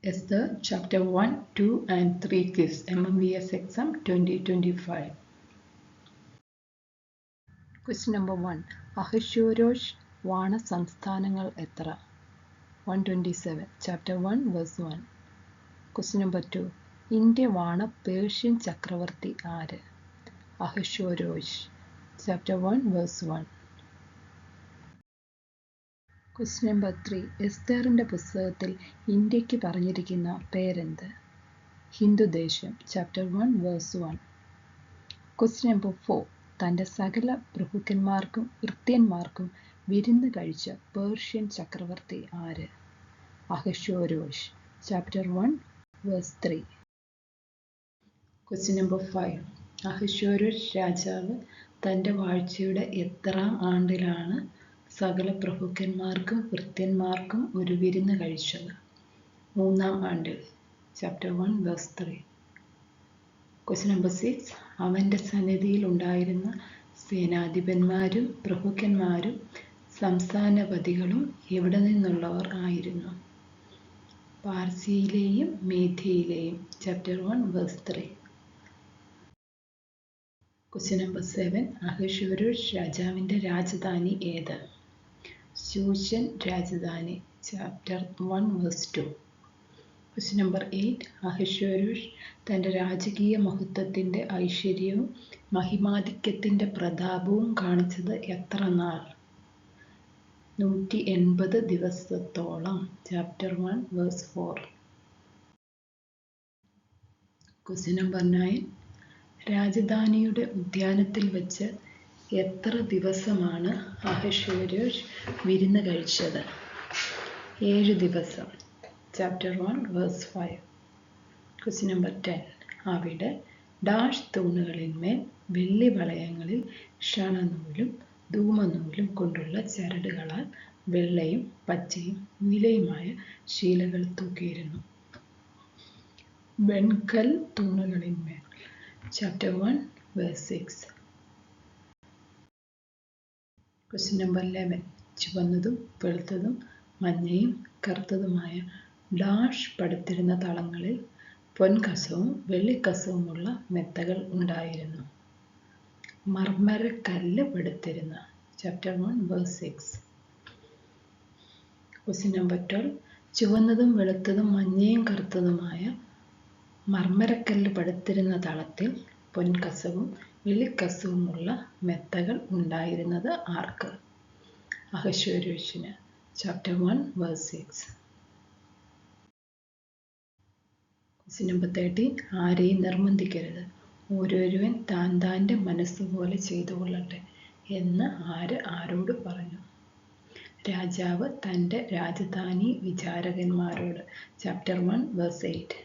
Esther chapter 1, 2 and 3 quiz MMVS exam 2025. Question number 1. അഹശ്വേരോഷ് വാണ സംസ്ഥാനങ്ങൾ എത്ര? 127. Chapter 1 verse 1. Question number 2. India വാണ Persian ചക്രവർത്തി ആര്? അഹശ്വേരോഷ്. Chapter 1 verse 1. Question number 3. എസ്തേറിന്റെ പുസ്തകത്തിൽ ഇന്ത്യക്ക് പറഞ്ഞിരിക്കുന്ന പേരെന്ത്? ഹിന്ദുദേശം. Chapter 1 verse 1. Question number 4. തൻ്റെ സകല പ്രഭുക്കന്മാർക്കും ഭൃത്യന്മാർക്കും വിരുന്ന് കഴിച്ച പേർഷ്യൻ ചക്രവർത്തി ആര്? അഹശ്വേരോഷ്. Chapter 1 verse 3. Question number 5. അഹശ്വേരോഷ് രാജാവ് തൻ്റെ വാഴ്ചയുടെ എത്രാം ആണ്ടിലാണ് സകല പ്രഭുക്കന്മാർക്കും ഭൃത്യന്മാർക്കും ഒരു വിരുന്ന് കഴിച്ചത്? 3-ാം ആണ്ടിൽ. Chapter 1 verse 3. Question number 6. അവൻ്റെ സന്നിധിയിൽ ഉണ്ടായിരുന്ന സേനാധിപന്മാരും പ്രഭുക്കന്മാരും സംസ്ഥാനപതികളും എവിടെ നിന്നുള്ളവർ ആയിരുന്നു? പാർസിയിലെയും മേദ്യയിലെയും. Chapter 1 verse 3. Question number 7. അഹശ്വേരോഷ് രാജാവിൻ്റെ രാജധാനി ഏത്? ശൂഷൻ Rajdhani. Chapter 1 verse 2. Question number 8. അഹശ്വേരോഷ് തൻ്റെ രാജകീയ മഹത്വത്തിൻ്റെ ഐശ്വര്യവും മഹിമാധിക്യത്തിൻ്റെ പ്രതാപവും കാണിച്ചത് എത്ര നാൾ? 180 ദിവസത്തോളം. Chapter 1 verse 4. Question number 9. രാജധാനിയുടെ ഉദ്യാനത്തിൽ വെച്ച് എത്ര ദിവസമാണ് അഹശ്വേരോഷ് വിരുന്ന് കഴിച്ചത്? 7 ദിവസം. Chapter 1 verse 5. Question number 10. അവിടെ ഡാഷ് തൂണുകളിന്മേൽ വെള്ളി വളയങ്ങളിൽ ക്ഷണനൂലും ധൂമനൂലും കൊണ്ടുള്ള ചരടുകളാൽ വെള്ളയും പച്ചയും നീലയുമായ ശീലകൾ തൂക്കിയിരുന്നു. വെൺകൽ തൂണുകളിന്മേൽ. Chapter 1 verse 6. Question number 11. ചുവന്നതും വെളുത്തതും മഞ്ഞയും കറുത്തതുമായ ഡാഷ് പടുത്തിരുന്ന തളങ്ങളിൽ പൊൻകസവും വെള്ളിക്കസവുമുള്ള മെത്തകൾ ഉണ്ടായിരുന്നു. മർമ്മരക്കല്ല് പടുത്തിരുന്ന. Chapter 1 verse 6. Question number 12. ചുവന്നതും വെളുത്തതും മഞ്ഞയും കറുത്തതുമായ മർമ്മരക്കല്ല് പടുത്തിരുന്ന തളത്തിൽ പൊൻകസവും വെള്ളിക്കസവുമുള്ള മെത്തകൾ ഉണ്ടായിരുന്നത് ആർക്ക്? അഹശ്വേരോഷിന്. Chapter 1 verse 6. Question number 13. ആരെയും നിർബന്ധിക്കരുത്, ഓരോരുവൻ താൻ താൻ്റെ മനസ്സുപോലെ ചെയ്തു കൊള്ളട്ടെ എന്ന് ആര് ആരോട് പറഞ്ഞു? രാജാവ് തൻ്റെ രാജധാനി വിചാരകന്മാരോട്. Chapter 1 verse 8.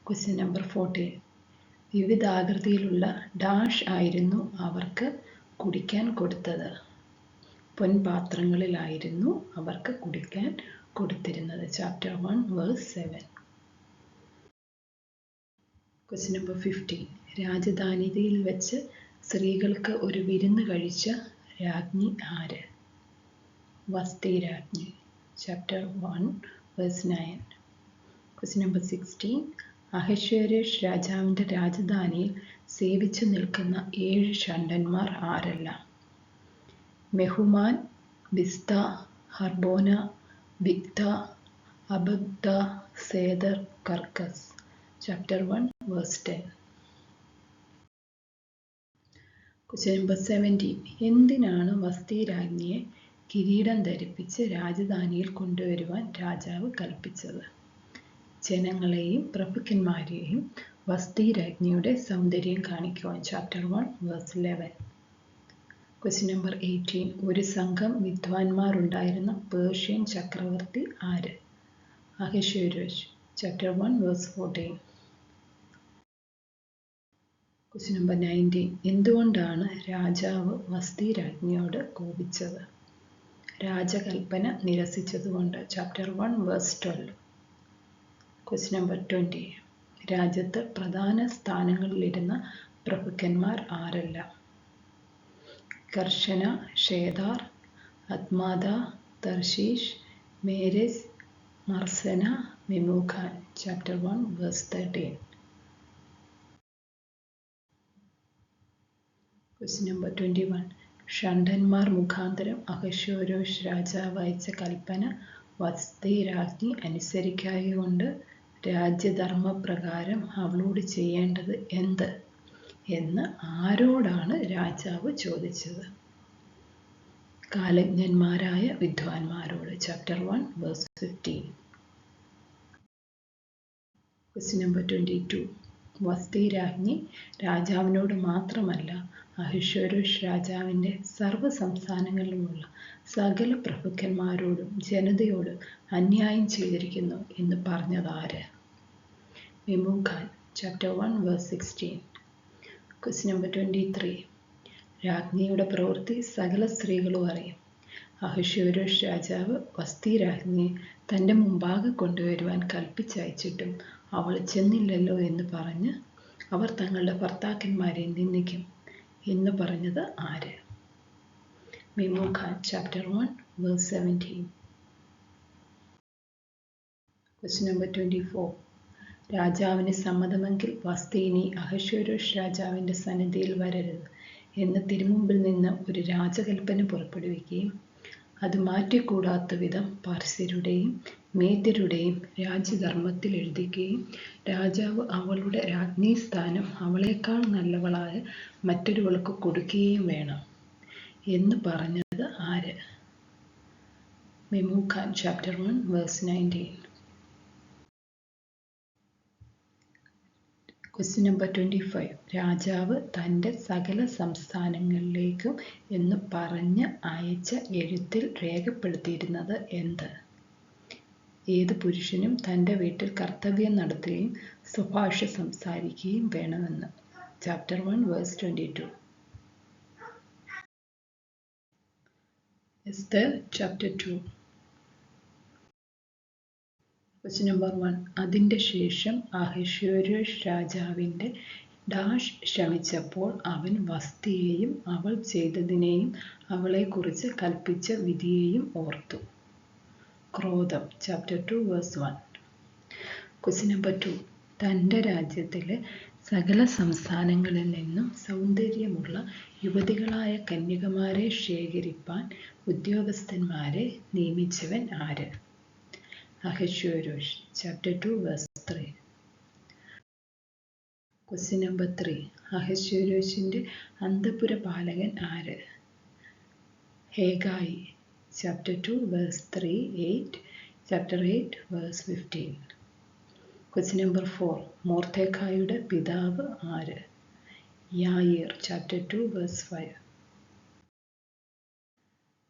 Question number 14. വിവിധാകൃതിയിലുള്ള ഡാഷ് ആയിരുന്നു അവർക്ക് കുടിക്കാൻ കൊടുത്തത്? പൊൻപാത്രങ്ങളിലായിരുന്നു അവർക്ക് കുടിക്കാൻ കൊടുത്തിരുന്നത്. Chapter 1 verse 7. Question number 15. രാജധാനിയിൽ വെച്ച് സ്ത്രീകൾക്ക് ഒരു വിരുന്ന് കഴിച്ച രാജ്ഞി ആര്? വസ്തി രാജ്ഞി. Chapter 1 verse 9. Question number 16. അഹശ്വേരോഷ് രാജാവിൻ്റെ രാജധാനിയിൽ സേവിച്ചു നിൽക്കുന്ന 7 ഷണ്ഡന്മാർ ആരെല്ലാം? മെഹുമാൻ, ബിസ്ത, ഹർബോന, ബിഗ്ത, അബഗ്ദ, സേദർ, Kerkez. Chapter 1 verse 10. Question number 17. എന്തിനാണ് വസ്തി രാജ്ഞിയെ കിരീടം ധരിപ്പിച്ച് രാജധാനിയിൽ കൊണ്ടുവരുവാൻ രാജാവ് കൽപ്പിച്ചത്? ജനങ്ങളെയും പ്രഭുക്കന്മാരെയും വസ്തി രാജ്ഞിയുടെ സൗന്ദര്യം കാണിക്കുവാൻ. Chapter 1 verse 11. Question number 18. ഒരു സംഘം വിദ്വാൻമാർ ഉണ്ടായിരുന്ന പേർഷ്യൻ ചക്രവർത്തി ആര്? അഹശ്വേരോഷ്. Chapter 1 verse 14. Question number 19. എന്തുകൊണ്ടാണ് രാജാവ് വസ്തി രാജ്ഞിയോട് കോപിച്ചത്? രാജകൽപ്പന നിരസിച്ചതുകൊണ്ട്. Chapter 1 verse 12. Question number 20. രാജ്യത്ത് പ്രധാന സ്ഥാനങ്ങളിലിരുന്ന പ്രഭുക്കന്മാർ ആരെല്ലാം? Carshena, Shethar, Admatha, Tarshish, Meres, Marsena Memucan chapter 1 verse 13. Question number 21. ഷണ്ഡന്മാർ മുഖാന്തരം അഹശ്വേരോഷ് രാജാവ് അയച്ച കൽപ്പന വസ്തി രാജ്ഞി അനുസരിക്കായകൊണ്ട് രാജ്യധർമ്മപ്രകാരം അവളോട് ചെയ്യേണ്ടത് എന്ത് എന്ന് ആരോടാണ് രാജാവ് ചോദിച്ചത്? കാലജ്ഞന്മാരായ വിദ്വാൻമാരോട്. Chapter 1 verse 15. Question number 22. Vashti രാജ്ഞി രാജാവിനോട് മാത്രമല്ല അഹശ്വേരോഷ് രാജാവിൻ്റെ സർവ്വ സംസ്ഥാനങ്ങളിലുമുള്ള സകല പ്രഭുക്കന്മാരോടും ജനതയോടും അന്യായം ചെയ്തിരിക്കുന്നു എന്ന് പറഞ്ഞതാര്? Memucan. Chapter 1 verse 16. Question number 23. രാജ്ഞിയുടെ പ്രവൃത്തി സകല സ്ത്രീകളും അറിയും. അഹശ്വേരോഷ് രാജാവ് വസ്തി രാജ്ഞിയെ തൻ്റെ മുമ്പാകെ കൊണ്ടുവരുവാൻ കൽപ്പിച്ചയച്ചിട്ടും അവൾ ചെന്നില്ലല്ലോ എന്ന് പറഞ്ഞ് അവർ തങ്ങളുടെ ഭർത്താക്കന്മാരെ നിന്ദിക്കും എന്ന് പറഞ്ഞത് ആര്? Memucan. Chapter 1 verse 17. Question number 24. രാജാവിന് സമ്മതമെങ്കിൽ വസ്തി ഇനി അഹശ്വേരോഷ് രാജാവിൻ്റെ സന്നിധിയിൽ വരരുത് എന്ന് തിരുമുമ്പിൽ നിന്ന് ഒരു രാജകൽപ്പന പുറപ്പെടുവിക്കുകയും അത് മാറ്റിക്കൂടാത്ത വിധം പാർസ്യരുടെയും മേദ്യരുടെയും രാജ്യധർമ്മത്തിൽ എഴുതിക്കുകയും രാജാവ് അവളുടെ രാജ്ഞീസ്ഥാനം അവളേക്കാൾ നല്ലവളായ മറ്റൊരുവൾക്ക് കൊടുക്കുകയും വേണം എന്ന് പറഞ്ഞത് ആര്? Memucan. Chapter 1 verse 19. Question number 25. രാജാവ് തൻ്റെ സകല സംസ്ഥാനങ്ങളിലേക്കും എന്ന് പറഞ്ഞ് അയച്ച എഴുത്തിൽ രേഖപ്പെടുത്തിയിരുന്നത് എന്ത്? ഏത് പുരുഷനും തൻ്റെ വീട്ടിൽ കർത്തവ്യം നടത്തുകയും സ്വഭാഷ സംസാരിക്കുകയും വേണമെന്ന്. Chapter 1 verse 22. Esther. Chapter 2. Question number 1. അതിൻ്റെ ശേഷം അഹശ്വേരോഷ് രാജാവിൻ്റെ ഡാഷ് ശമിച്ചപ്പോൾ അവൻ വസ്തിയെയും അവൾ ചെയ്തതിനെയും അവളെക്കുറിച്ച് കൽപ്പിച്ച വിധിയെയും ഓർത്തു. ക്രോധം. Chapter 2 verse 1. Question number 2. തൻ്റെ രാജ്യത്തിലെ സകല സംസ്ഥാനങ്ങളിൽ നിന്നും സൗന്ദര്യമുള്ള യുവതികളായ കന്യകമാരെ ശേഖരിപ്പാൻ ഉദ്യോഗസ്ഥന്മാരെ നിയമിച്ചവൻ ആര്? Ahasuerus. Chapter 2 verse 3. Question number 3. അഹശ്വേരോഷിൻ്റെ അന്തഃപുര പാലകൻ ആര്? Hegai. Chapter 2 verse 3, 8. Chapter 8 verse 15. Question number 4. മൊർദെഖായിയുടെ പിതാവ് ആര്? Jair. Chapter 2 verse 5.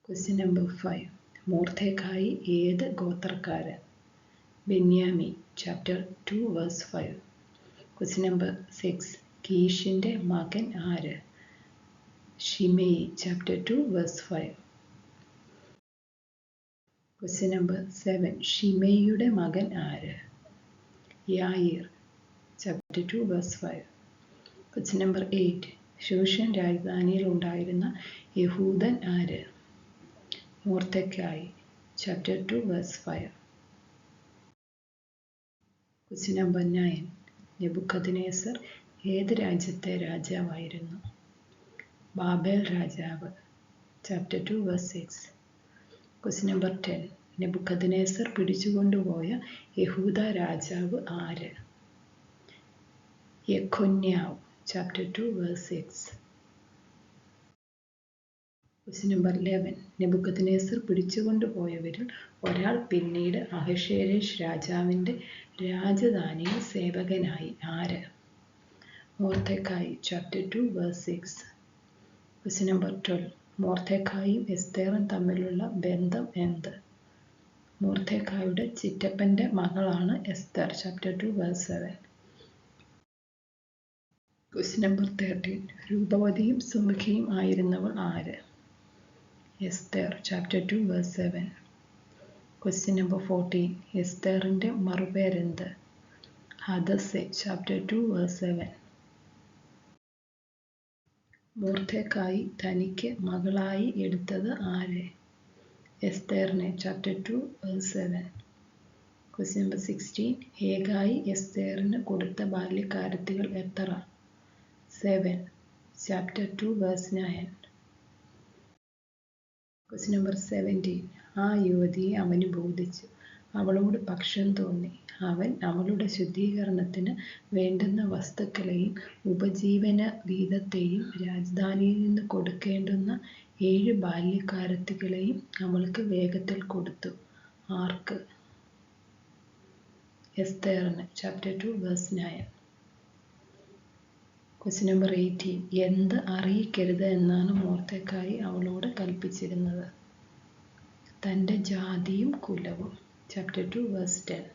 Question number 5. Mordecai ഏത് ഗോത്രക്കാരൻ? Benjamin. Chapter 2 verse 5. Question number 6. കീഷിൻ്റെ മകൻ ആര്? Shimei. Chapter 2 verse 5. Question number 7. ഷിമെയിയുടെ മകൻ ആര്? Jair. Chapter 2 verse 5. Question number 8. ശൂഷൻ രാജധാനിയിൽ ഉണ്ടായിരുന്ന യഹൂദൻ ആര്? മൊർദെഖായി. Chapter 2 verse 5. Question number 9. നെബൂഖദ്നേസർ ഏത് രാജ്യത്തെ രാജാവായിരുന്നു? ബാബേൽ രാജാവ്. Chapter 2 verse 6. Question number 10. നെബൂഖദ്നേസർ പിടിച്ചുകൊണ്ടുപോയ യഹൂദ രാജാവ് ആര്? യെഖൊന്യാവ്. Chapter 2 verse 6. Question number 11. നെബൂഖദ്നേസർ പിടിച്ചുകൊണ്ടുപോയവരിൽ ഒരാൾ പിന്നീട് അഹശ്വേരോഷ് രാജാവിൻ്റെ രാജധാനിയിൽ സേവകനായി. ആര്? മൊർദെഖായി. Chapter 2 verse 6. Question number 12. മൊർദെഖായിയും എസ്തേറും തമ്മിലുള്ള ബന്ധം എന്ത്? മൊർദെഖായിയുടെ ചിറ്റപ്പൻ്റെ മകളാണ് എസ്തർ. Chapter 2 verse 7. Question number 13. രൂപവതിയും സുമുഖിയും ആയിരുന്നവൾ ആര്? എസ്തർ. Chapter 2 verse 7. Question number 14. എസ്തറിൻ്റെ മറുപേരെന്ത്? ഹദസ്സെ. Chapter 2 verse 7. മൊർദെഖായി തനിക്ക് മകളായി എടുത്തത് ആരെ? എസ്തേറിനെ. Chapter 2 verse 7. Question number 16. ഹേഗായി എസ്തേറിന് കൊടുത്ത ബാല്യക്കാരത്തികൾ എത്ര? 7. Chapter 2 verse 9. Question number 17. ആ യുവതിയെ അവന് ബോധിച്ചു, അവളോട് പക്ഷം തോന്നി. അവൻ അവളുടെ ശുദ്ധീകരണത്തിന് വേണ്ടുന്ന വസ്തുക്കളെയും ഉപജീവന വീതത്തെയും രാജധാനിയിൽ നിന്ന് കൊടുക്കേണ്ടുന്ന 7 ബാല്യക്കാരത്തികളെയും അവൾക്ക് വേഗത്തിൽ കൊടുത്തു. ആർക്ക്? എസ്തേറിന്. Chapter 2 verse 9. Question number 18. എന്ത് അറിയിക്കരുത് എന്നാണ് മൊർദെഖായി അവളോട് കൽപ്പിച്ചിരുന്നത്? തൻ്റെ ജാതിയും കുലവും. Chapter 2 verse 10.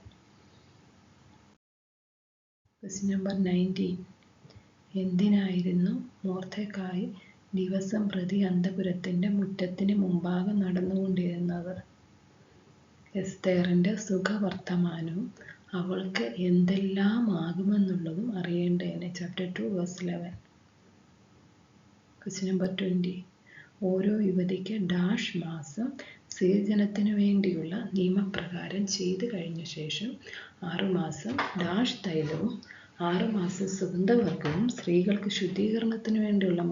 Question number 19. എന്തിനായിരുന്നു മൊർദെഖായി ദിവസം പ്രതി അന്തഃപുരത്തിൻ്റെ മുറ്റത്തിന് മുമ്പാകെ നടന്നുകൊണ്ടിരുന്നത്? എസ്തേറിൻ്റെ സുഖവർത്തമാനവും അവൾക്ക് എന്തെല്ലാം ആകുമെന്നുള്ളതും അറിയേണ്ടതിന്. Chapter 2 verse 11. Question number 20. ഓരോ യുവതിക്ക് ഡാഷ് മാസം സേചനത്തിനു വേണ്ടിയുള്ള നിയമപ്രകാരം ചെയ്തു കഴിഞ്ഞ ശേഷം 6 മാസം ഡാഷ് തൈലവും 6 മാസം സുഗന്ധവർഗവും സ്ത്രീകൾക്ക് ശുദ്ധീകരണത്തിനു വേണ്ടിയുള്ള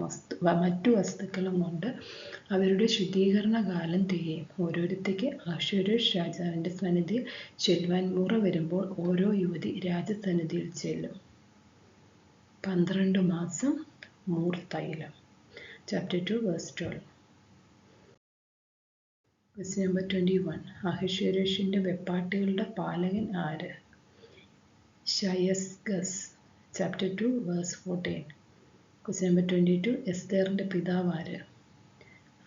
മറ്റു വസ്തുക്കളും കൊണ്ട് അവരുടെ ശുദ്ധീകരണ കാലം തികയും. ഓരോരുത്തയ്ക്ക് അഹശ്വേരോഷ് രാജാവിൻ്റെ സന്നിധിയിൽ ചെല്ലുവാൻ മുറ വരുമ്പോൾ ഓരോ യുവതി രാജസന്നിധിയിൽ ചെല്ലും. 12 മാസം മൂർ തൈലം. Chapter 2 verse 12. Question number 21. അഹശ്വേരോഷിൻ്റെ വെപ്പാട്ടികളുടെ പാലകൻ ആര്? ശയസ്ഗസ്. Chapter 2 verse 14. Question number 22. എസ്തേറിൻ്റെ പിതാവ് ആര്?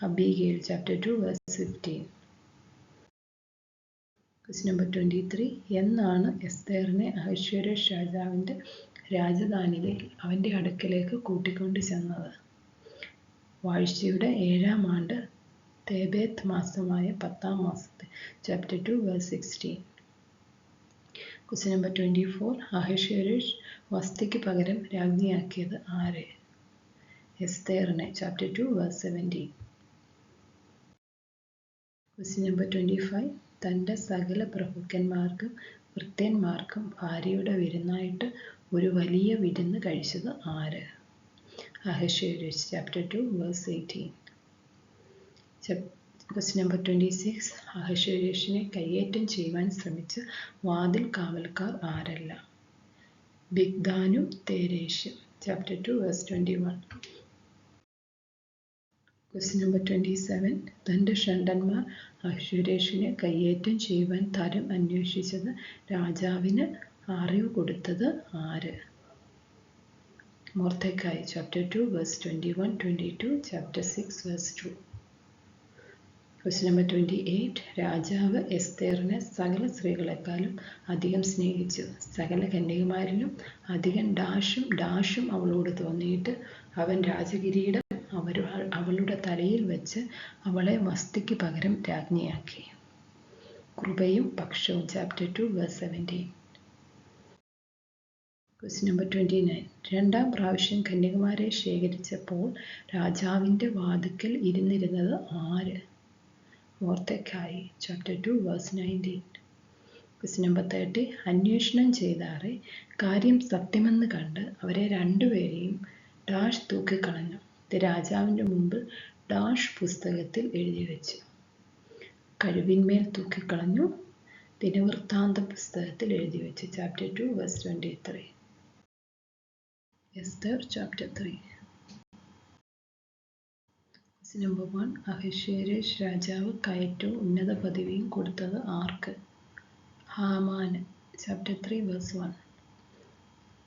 Abigail. Chapter 2 verse 15. Question number 23. എന്നാണ് എസ്തേറിനെ അഹശ്വേരോഷ് രാജാവിൻ്റെ രാജധാനിയിൽ അവൻ്റെ അടുക്കലേക്ക് കൂട്ടിക്കൊണ്ട് ചെന്നത്? വാഴ്ചയുടെ 7-ാം ആണ്ട് തേബേത്ത് മാസമായ 10-ാം മാസത്തിൽ. Chapter 2 verse 16. Question number 24. അഹശ്വേരോഷ് വസ്തിക്ക് പകരം രാജ്ഞിയാക്കിയത് ആരെ? എസ്തേറിനെ. Chapter 2 verse 17. Question number 25. തൻ്റെ സകല പ്രഭുക്കന്മാർക്കും ഭൃത്യന്മാർക്കും ഭാര്യയുടെ വിരുന്നായിട്ട് ഒരു വലിയ വിരുന്ന് കഴിച്ചത് ആര്? അഹശ്വേരോഷ്. Chapter 2 verse 18. Question number 26. അഹശ്വേരോഷിനെ കയ്യേറ്റം ചെയ്യുവാൻ ശ്രമിച്ച വാതിൽ കാവൽക്കാർ ആരെല്ലാം? ബിഗ്ദാനും തേരേശും. Chapter 2 verse 21. Question number 27. തൻ്റെ ഷണ്ഡന്മാർ അഹശ്വേരോഷിനെ കയ്യേറ്റം ചെയ്യുവാൻ തരം അന്വേഷിച്ചത് രാജാവിന് അറിവ് കൊടുത്തത് ആര്? Mordecai. Chapter 2 verse 21, 22. Chapter 6 verse 2. Question number 28. രാജാവ് എസ്തേറിനെ സകല സ്ത്രീകളെക്കാളും അധികം സ്നേഹിച്ചു. സകല കന്യകമാരിലും അധികം ഡാഷും അവളോട് തോന്നിയിട്ട് അവൻ രാജകിരീടം അവളുടെ തലയിൽ വെച്ച് അവളെ വസ്തിക്ക് പകരം രാജ്ഞിയാക്കി. കൃപയും പക്ഷവും. Chapter 2 verse 17. Question number 29. 2-ാം പ്രാവശ്യം കന്യകമാരെ ശേഖരിച്ചപ്പോൾ രാജാവിൻ്റെ വാതിക്കൽ ഇരുന്നിരുന്നത് ആര്? Mordecai. Chapter 2 verse 19. Question number 30. അന്വേഷണം ചെയ്താറെ കാര്യം സത്യമെന്ന് കണ്ട് അവരെ രണ്ടുപേരെയും ഡാഷ് തൂക്കിക്കളഞ്ഞു. ഇത് രാജാവിൻ്റെ മുമ്പിൽ ഡാഷ് പുസ്തകത്തിൽ എഴുതി വെച്ചു. കഴിവിന്മേൽ തൂക്കിക്കളഞ്ഞു. ദിനവൃത്താന്ത പുസ്തകത്തിൽ എഴുതി വെച്ചു. Chapter 2 verse 23. Esther. Chapter 3. Question number 1. അഹശ്വേരോഷ് രാജാവ് കയറ്റവും ഉന്നത പദവിയും കൊടുത്തത് ആർക്ക്? ഹാമാന്. Chapter 3 verse 1.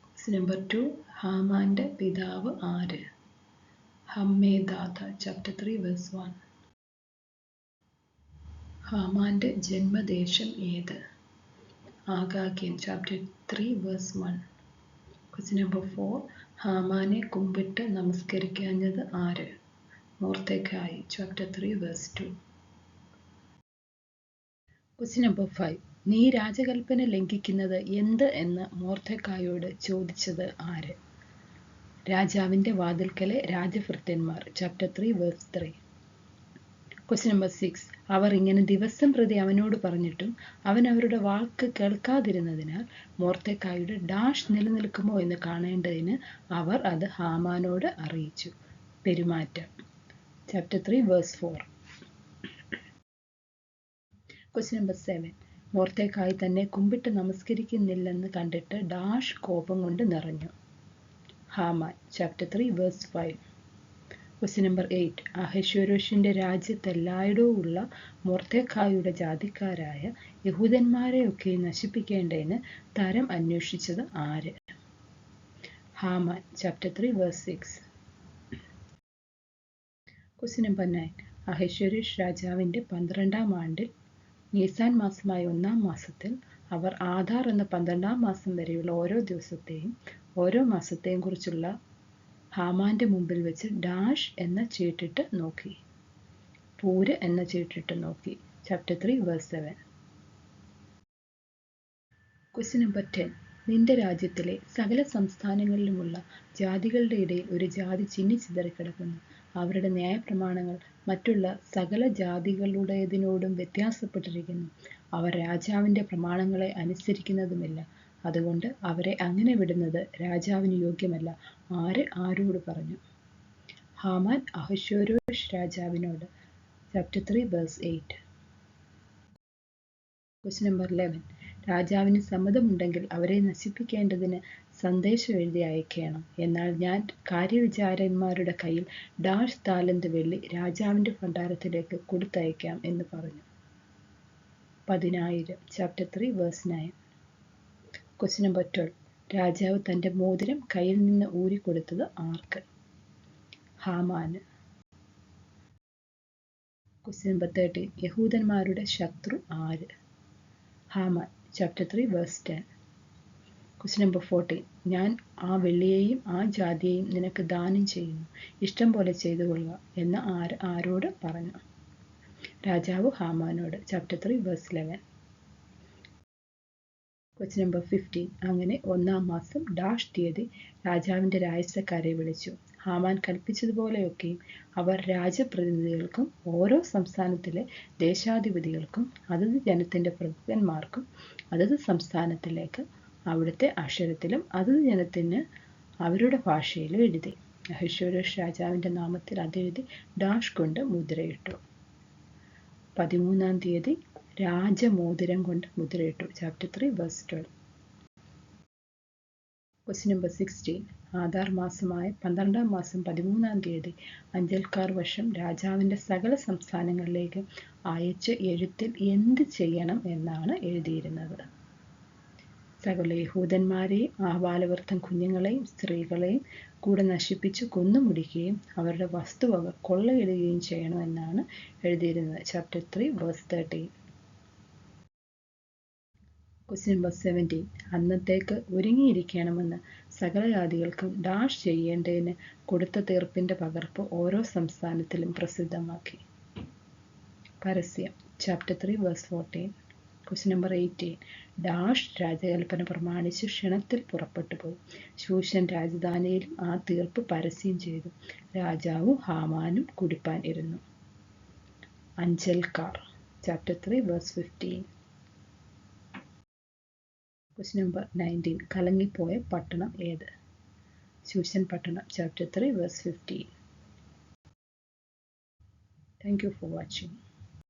Question number 2. ഹാമാൻ്റെ പിതാവ് ആര്? ഹമ്മേദാഥ. Chapter 3 verse 1. ഹാമാൻ്റെ ജന്മദേശം ഏത്? ആഗാഗ്യൻ. Chapter 3 verse 1. Question number 4. ഹാമാനെ കുമ്പിട്ട് നമസ്കരിക്കാഞ്ഞത് ആര്? Mordecai. Chapter 3 verse 2. Question number 5. നീ രാജകൽപ്പന ലംഘിക്കുന്നത് എന്ത് എന്ന് മൊർദെഖായിയോട് ചോദിച്ചത് ആര്? രാജാവിൻ്റെ വാതിൽക്കലെ രാജഭൃത്യന്മാർ. Chapter 3 verse 3. Question number 6. അവർ ഇങ്ങനെ ദിവസം പ്രതി അവനോട് പറഞ്ഞിട്ടും അവൻ അവരുടെ വാക്ക് കേൾക്കാതിരുന്നതിനാൽ മൊർദെഖായിയുടെ ഡാഷ് നിലനിൽക്കുമോ എന്ന് കാണേണ്ടതിന് അവർ അത് ഹാമാനോട് അറിയിച്ചു. പെരുമാറ്റം. Chapter 3 verse 4. Question number 7. മൊർദെഖായി തന്നെ കുമ്പിട്ട് നമസ്കരിക്കുന്നില്ലെന്ന് കണ്ടിട്ട് ഡാഷ് കോപം കൊണ്ട് നിറഞ്ഞു. Haman. Chapter 3 verse 5. Question number 8. അഹശ്വേരോഷിന്റെ രാജ്യത്തെല്ലായിടവും ഉള്ള മൊർദെഖായിയുടെ ജാതിക്കാരായ യഹൂദന്മാരെയൊക്കെ നശിപ്പിക്കേണ്ടതിന് തരം അന്വേഷിച്ചത് ആര്? Haman. Chapter 3 verse 6. Question number 9. അഹശ്വേരോഷ് രാജാവിന്റെ 12-ാം ആണ്ടിൽ നീസാൻ മാസമായ 1-ാം മാസത്തിൽ അവർ ആധാർ എന്ന 12-ാം മാസം വരെയുള്ള ഓരോ ദിവസത്തെയും ഓരോ മാസത്തെയും കുറിച്ചുള്ള ഹാമാന്റെ മുമ്പിൽ വെച്ച് ഡാഷ് എന്ന ചീട്ടിട്ട് നോക്കി. പൂര് എന്ന ചീട്ടിട്ട് നോക്കി. Chapter 3 verse 7. Question number 10. നിന്റെ രാജ്യത്തിലെ സകല സംസ്ഥാനങ്ങളിലുമുള്ള ജാതികളുടെ ഇടയിൽ ഒരു ജാതി ചിന്നിച്ചിതറിക്കിടക്കുന്നു. അവരുടെ ന്യായപ്രമാണങ്ങൾ മറ്റുള്ള സകല ജാതികളുടേതിനോടും വ്യത്യാസപ്പെട്ടിരിക്കുന്നു. അവർ രാജാവിന്റെ പ്രമാണങ്ങളെ അനുസരിക്കുന്നതുമില്ല. അതുകൊണ്ട് അവരെ അങ്ങനെ വിടുന്നത് രാജാവിന് യോഗ്യമല്ല. ആര് ആരോട് പറഞ്ഞു? ഹാമാൻ അഹശ്വേരോഷ് രാജാവിനോട്. Chapter 3 verse 8. Question number 11. രാജാവിന് സമ്മതമുണ്ടെങ്കിൽ അവരെ നശിപ്പിക്കേണ്ടതിന് സന്ദേശം എഴുതി അയക്കണം. എന്നാൽ ഞാൻ കാര്യവിചാരന്മാരുടെ കയ്യിൽ ഡാഷ് താലന്ത് വെള്ളി രാജാവിന്റെ ഭണ്ഡാരത്തിലേക്ക് കൊടുത്തയക്കാം എന്ന് പറഞ്ഞു. 10,000. Chapter 3 verse 9. Question number 12. രാജാവ് തന്റെ മോതിരം കയ്യിൽ നിന്ന് ഊരിക്കൊടുത്തത് ആർക്ക്? ഹാമാന്. Question number 13. യഹൂദന്മാരുടെ ശത്രു ആര്? Haman. Chapter 3 verse 10. Question number 14. ഞാൻ ആ വെള്ളിയെയും ആ ജാതിയെയും നിനക്ക് ദാനം ചെയ്യുന്നു. ഇഷ്ടം പോലെ ചെയ്തു കൊള്ളുക എന്ന് ആരോട് പറഞ്ഞു? രാജാവ് ഹാമാനോട്. Chapter 3 verse 11. Question number 15. അങ്ങനെ 1-ാം മാസം ഡാഷ് തീയതി രാജാവിന്റെ രായസക്കാരെ വിളിച്ചു. ഹാമാൻ കൽപ്പിച്ചതുപോലെയൊക്കെയും അവർ രാജപ്രതിനിധികൾക്കും ഓരോ സംസ്ഥാനത്തിലെ ദേശാധിപതികൾക്കും അതത് ജനത്തിന്റെ പ്രഭുക്കന്മാർക്കും അതത് സംസ്ഥാനത്തിലേക്ക് അവിടുത്തെ അക്ഷരത്തിലും അതത് ജനത്തിന് അവരുടെ ഭാഷയിലും എഴുതി. അഹശ്വേരോഷ് രാജാവിന്റെ നാമത്തിൽ അതെഴുതി ഡാഷ് കൊണ്ട് മുദ്രയിട്ടു. 13-ാം തീയതി രാജമോതിരം കൊണ്ട് മുദ്രയിട്ടു. Chapter 3 verse 12. Question number 16. ആധാർ മാസമായ 12-ാം മാസം 13-ാം തീയതി അഞ്ചൽക്കാർ വശം രാജാവിന്റെ സകല സംസ്ഥാനങ്ങളിലേക്ക് അയച്ച് എഴുത്തിൽ എന്ത് ചെയ്യണം എന്നാണ് എഴുതിയിരുന്നത്? സകല യഹൂദന്മാരെയും ആബാലവൃദ്ധം കുഞ്ഞുങ്ങളെയും സ്ത്രീകളെയും കൂടെ നശിപ്പിച്ച് കൊന്നുമുടിക്കുകയും അവരുടെ വസ്തുവക കൊള്ളയിടുകയും ചെയ്യണമെന്നാണ് എഴുതിയിരുന്നത്. Chapter 3 verse 13. Question number 17. അന്നത്തേക്ക് ഒരുങ്ങിയിരിക്കണമെന്ന് സകല ജാതികൾക്കും ഡാഷ് ചെയ്യേണ്ടതിന് കൊടുത്ത തീർപ്പിന്റെ പകർപ്പ് ഓരോ സംസ്ഥാനത്തിലും പ്രസിദ്ധമാക്കി. പരസ്യം. Chapter 3 verse 14. Question number 18. Dash രാജകൽപ്പന പ്രമാണിച്ച് ക്ഷണത്തിൽ പുറപ്പെട്ടു പോയി. ശൂഷൻ രാജധാനിയിലും ആ തീർപ്പ് പരസ്യം ചെയ്തു. രാജാവും ഹാമാനും കുടിപ്പാൻ ഇരുന്നു. അഞ്ചൽക്കാർ. Chapter 3 verse 15. Question number 19. കലങ്ങിപ്പോയ പട്ടണം ഏത്? ശൂഷൻ പട്ടണം. ചാപ്റ്റർ 3 verse 15. Thank you for watching.